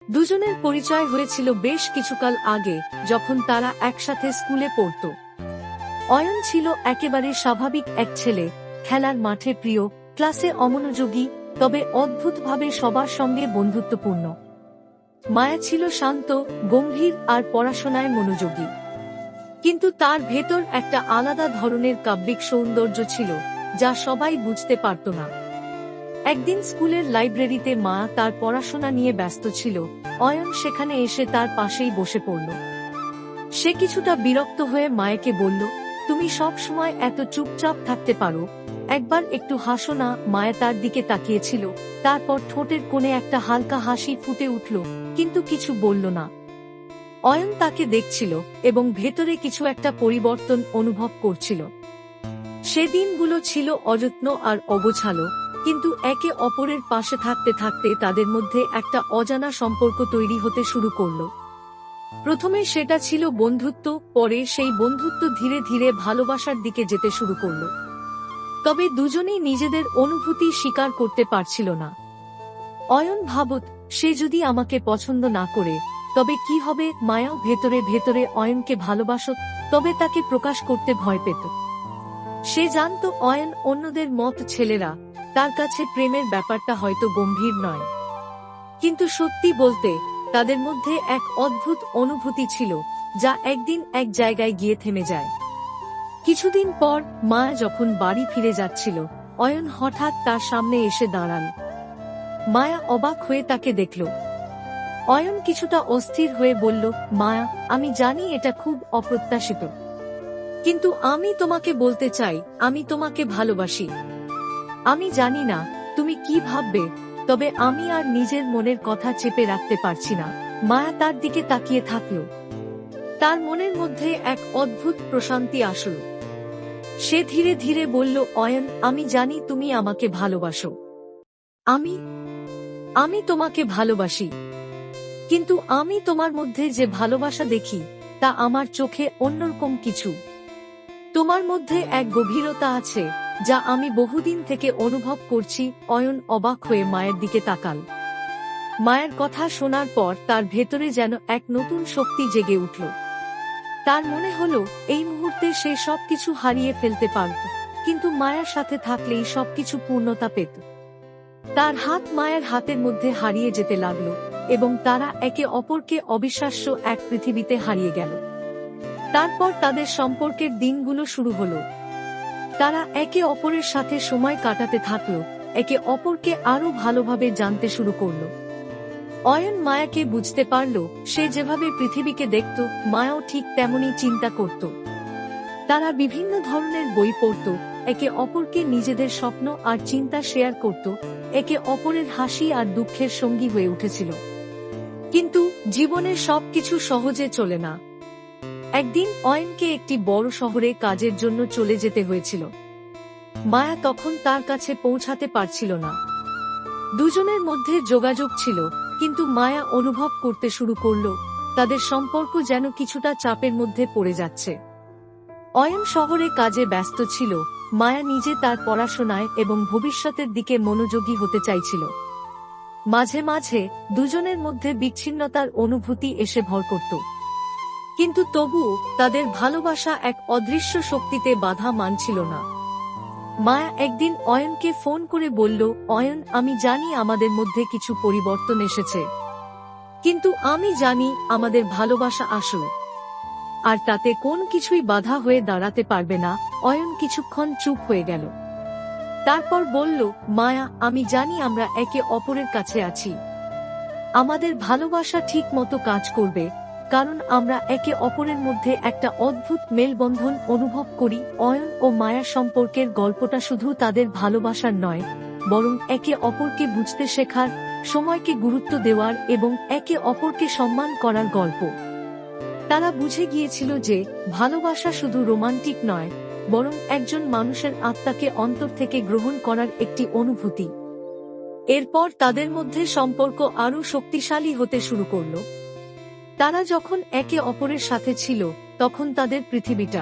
দুজনের পরিচয় হয়েছিল বেশ কিছুকাল আগে, যখন তারা একসাথে স্কুলে পড়ত। অয়ন ছিল একেবারে স্বাভাবিক এক ছেলে, খেলার মাঠে প্রিয়, ক্লাসে অমনোযোগী, তবে অদ্ভুতভাবে সবার সঙ্গে বন্ধুত্বপূর্ণ। মায়া ছিল শান্ত, গম্ভীর আর পড়াশোনায় মনোযোগী। কিন্তু তার ভেতর একটা আলাদা ধরনের কাব্যিক সৌন্দর্য ছিল, যা সবাই বুঝতে পারত না। একদিন স্কুলের লাইব্রেরিতে মা তার পড়াশোনা নিয়ে ব্যস্ত ছিল, অয়ন সেখানে এসে তার পাশেই বসে পড়ল। সে কিছুটা বিরক্ত হয়ে মায়াকে বলল, তুমি সব সময় এত চুপচাপ থাকতে পারো, একবার একটু হাসো না। মায়া তার দিকে তাকিয়েছিল, তারপর ঠোঁটের কোণে একটা হালকা হাসি ফুটে উঠল, কিন্তু কিছু বলল না। অয়ন তাকে দেখছিল এবং ভেতরে কিছু একটা পরিবর্তন অনুভব করছিল। সে দিনগুলো ছিল অযত্ন আর অগোছালো, কিন্তু একে অপরের পাশে থাকতে থাকতে তাদের মধ্যে একটা অজানা সম্পর্ক তৈরি হতে শুরু করল। প্রথমে সেটা ছিল বন্ধুত্ব, পরে সেই বন্ধুত্ব ধীরে ধীরে ভালোবাসার দিকে যেতে শুরু করল। তবে দুজনেই নিজেদের অনুভূতি স্বীকার করতে পারছিল না। অয়ন ভাবত, সে যদি আমাকে পছন্দ না করে তবে কি হবে। মায়াও ভেতরে ভেতরে অয়নকে ভালোবাসত, তবে তাকে প্রকাশ করতে ভয় পেত। সে জানত অয়ন অন্যদের মত ছেলেরা, তার কাছে প্রেমের ব্যাপারটা হয়তো গম্ভীর নয়। কিন্তু সত্যি বলতে, তাদের মধ্যে এক অদ্ভুত অনুভূতি ছিল, যা একদিন এক জায়গায় গিয়ে থেমে যায়। কিছুদিন পর মায়া যখন বাড়ি ফিরে যাচ্ছিল, অয়ন হঠাৎ তার সামনে এসে দাঁড়াল। মায়া অবাক হয়ে তাকে দেখল। অয়ন কিছুটা অস্থির হয়ে বলল, মায়া, আমি জানি এটা খুব অপ্রত্যাশিত, কিন্তু আমি তোমাকে বলতে চাই, আমি তোমাকে ভালোবাসি। আমি জানি না তুমি কি ভাববে, তবে আমি আর নিজের মনের কথা চেপে রাখতে পারছি না। মায়া তার দিকে তাকিয়ে থাকল। তার মনের মধ্যে এক অদ্ভুত প্রশান্তি আসল। সে ধীরে ধীরে বলল, অয়ন, আমি জানি তুমি আমাকে ভালোবাসো। আমি আমি তোমাকে ভালোবাসি, কিন্তু আমি তোমার মধ্যে যে ভালোবাসা দেখি, তা আমার চোখে অন্যরকম কিছু। তোমার মধ্যে এক গভীরতা আছে, যা আমি বহুদিন থেকে অনুভব করছি। অয়ন অবাক হয়ে মায়ের দিকে তাকাল। মায়ের কথা শোনার পর তার ভেতরে যেন এক নতুন শক্তি জেগে উঠল। তার মনে হলো এই মুহূর্তে সে সবকিছু হারিয়ে ফেলতে পারত, কিন্তু মায়ের সাথে থাকলেই সবকিছু পূর্ণতা পেত। তার হাত মায়ের হাতের মধ্যে হারিয়ে যেতে লাগলো, এবং তারা একে অপরকে অবিশ্বাস্য এক পৃথিবীতে হারিয়ে গেল। তারপর তাদের সম্পর্কের দিনগুলো শুরু হলো। তারা একে অপরের সাথে সময় কাটাতে থাকলো, একে অপরকে আরো ভালোভাবে জানতে শুরু করলো। অয়ন মায়াকে বুঝতে পারল, সে যেভাবে পৃথিবীকে দেখত, মায়াও ঠিক তেমনই চিন্তা করত। তারা বিভিন্ন ধরনের বই পড়ত, একে অপরকে নিজেদের স্বপ্ন আর চিন্তা শেয়ার করত, একে অপরের হাসি আর দুঃখের সঙ্গী হয়ে উঠেছিল। কিন্তু জীবনের সবকিছু সহজে চলে না। একদিন অয়নকে একটি বড় শহরে কাজের জন্য চলে যেতে হয়েছিল। মায়া তখন তার কাছে পৌঁছাতে পারছিল না। দুজনের মধ্যে যোগাযোগ ছিল, কিন্তু মায়া অনুভব করতে শুরু করল, তাদের সম্পর্ক যেন কিছুটা চাপের মধ্যে পড়ে যাচ্ছে। অয়ন শহরে কাজে ব্যস্ত ছিল, মায়া নিজে তার পড়াশোনায় এবং ভবিষ্যতের দিকে মনোযোগী হতে চাইছিল। মাঝে মাঝে দুজনের মধ্যে বিচ্ছিন্নতার অনুভূতি এসে ভর করত, কিন্তু তবুও তাদের ভালোবাসা এক অদৃশ্য শক্তিতে বাধা মানছিল না। মায়া একদিন অয়নকে ফোন করে বলল, অয়ন, আমি জানি আমাদের মধ্যে কিছু পরিবর্তন এসেছে, কিন্তু আমি জানি আমাদের ভালোবাসা আসল, আর তাতে কোন কিছুই বাধা হয়ে দাঁড়াতে পারবে না। অয়ন কিছুক্ষণ চুপ হয়ে গেল, তারপর বলল, মায়া, আমি জানি আমরা একে অপরের কাছে আছি। আমাদের ভালোবাসা ঠিক মতো কাজ করবে, কারণ আমরা একে অপরের মধ্যে একটা অদ্ভুত মেলবন্ধন অনুভব করি। অয়ন ও মায়ার সম্পর্কের গল্পটা শুধু তাদের ভালোবাসার নয়, বরং একে অপরকে বুঝতে শেখার, সময়কে গুরুত্ব দেওয়ার এবং একে অপরকে সম্মান করার গল্প। তারা বুঝে গিয়েছিল যে ভালোবাসা শুধু রোমান্টিক নয়, বরং একজন মানুষের আত্মাকে অন্তর থেকে গ্রহণ করার একটি অনুভূতি। এরপর তাদের মধ্যে সম্পর্ক আরো শক্তিশালী হতে শুরু করল। তারা যখন একে অপরের সাথে ছিল, তখন তাদের পৃথিবীটা